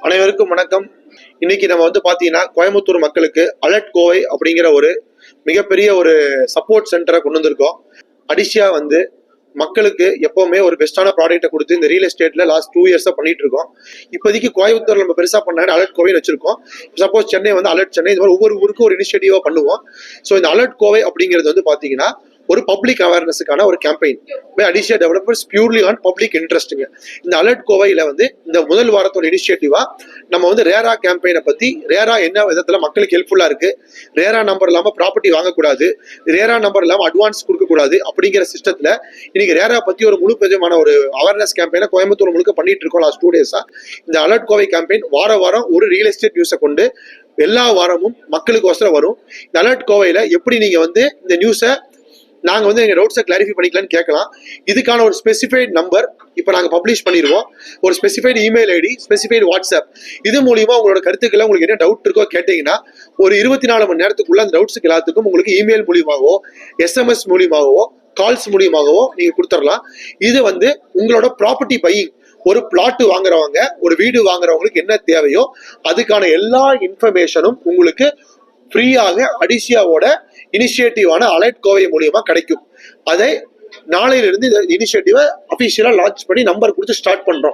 அனைவருக்கும் வணக்கம். இன்னைக்கு நம்ம பாத்தீங்கன்னா கோயம்புத்தூர் மக்களுக்கு அலர்ட் கோவை அப்படிங்கிற ஒரு மிகப்பெரிய ஒரு சப்போர்ட் சென்டரை கொண்டு வந்திருக்கோம். அடிஷியா மக்களுக்கு எப்பவுமே ஒரு பெஸ்டான ப்ராடக்ட்டை கொடுத்து இந்த ரியல் எஸ்டேட்ல லாஸ்ட் 2 இயர்ஸா பண்ணிட்டு இருக்கோம். இப்போதைக்கு கோயம்புத்தூர் நம்ம பெருசா பண்ண அலர்ட் கோவைன்னு வச்சிருக்கோம். சப்போஸ் சென்னை அலர்ட் சென்னை, இந்த மாதிரி ஒவ்வொரு ஊருக்கும் ஒரு இனிஷியேட்டிவா பண்ணுவோம். ஸோ இந்த அலர்ட் கோவை அப்படிங்கிறது பாத்தீங்கன்னா ஒரு பப்ளிக் அவேர்னஸுக்கான ஒரு கேம்பெயின் பை அடிஷியா டெவலப்பர்ஸ் பியூர்லி ஆன் பப்ளிக் இன்ட்ரெஸ்ட்டுங்க. இந்த அலர்ட் கோவையில இந்த முதல் வாரத்தோட இனிஷியேட்டிவா நம்ம ரேரா கேம்பெயினை பத்தி, ரேரா என்ன விதத்துல மக்களுக்கு ஹெல்ப்ஃபுல்லா இருக்கு, ரேரா நம்பர் இல்லாம ப்ராப்பர்ட்டி வாங்கக்கூடாது, ரேரா நம்பர் இல்லாம அட்வான்ஸ் கொடுக்கக்கூடாது அப்படிங்கிற சிஸ்டத்துல இன்னைக்கு ரேரா பத்தி ஒரு முழு விதமான ஒரு அவேர்னஸ் கேம்பெயினை கோயம்புத்தூர் முழுக்க பண்ணிட்டு இருக்கோம் லாஸ்ட் 2 டேஸா. இந்த அலர்ட் கோவை கேம்பெயின் வாரம் ஒரு ரியல் எஸ்டேட் நியூஸை கொண்டு எல்லா வாரமும் மக்களுக்கு ஒசரம் வரும். இந்த அலர்ட் கோவையில எப்படி நீங்க இந்த நியூஸை நாங்க எங்க டவுட்ஸை கிளாரிஃபை பண்ணிக்கலாம்னு கேட்கலாம். இதுக்கான ஒரு ஸ்பெசிஃபைட் நம்பர் இப்போ நாங்க பப்ளிஷ் பண்ணிடுவோம். ஒரு specified email ID, specified WhatsApp, இது மூலியமா உங்களோட கருத்துக்களை உங்களுக்கு என்ன டவுட் இருக்கோ கேட்டீங்கன்னா ஒரு 24 மணி நேரத்துக்குள்ள அந்த டவுட்ஸுக்கு எல்லாத்துக்கும் உங்களுக்கு இமெயில் மூலியமாகவோ, எஸ்எம்எஸ் மூலியமாகவோ, கால்ஸ் மூலியமாகவோ நீங்க கொடுத்துடலாம். இது உங்களோட ப்ராப்பர்ட்டி பையிங், ஒரு பிளாட் வாங்குறவங்க, ஒரு வீடு வாங்குறவங்களுக்கு என்ன தேவையோ அதுக்கான எல்லா இன்ஃபர்மேஷனும் உங்களுக்கு ஃப்ரீயாக அடிஷியாவோட இனிஷியேட்டிவான அலர்ட் கோவை மூலியமா கிடைக்கும். அதை நாளையிலிருந்து இந்த இனிஷியேட்டிவை அபிஷியலா லான்ச் பண்ணி நம்பர் கொடுத்து ஸ்டார்ட் பண்றோம்.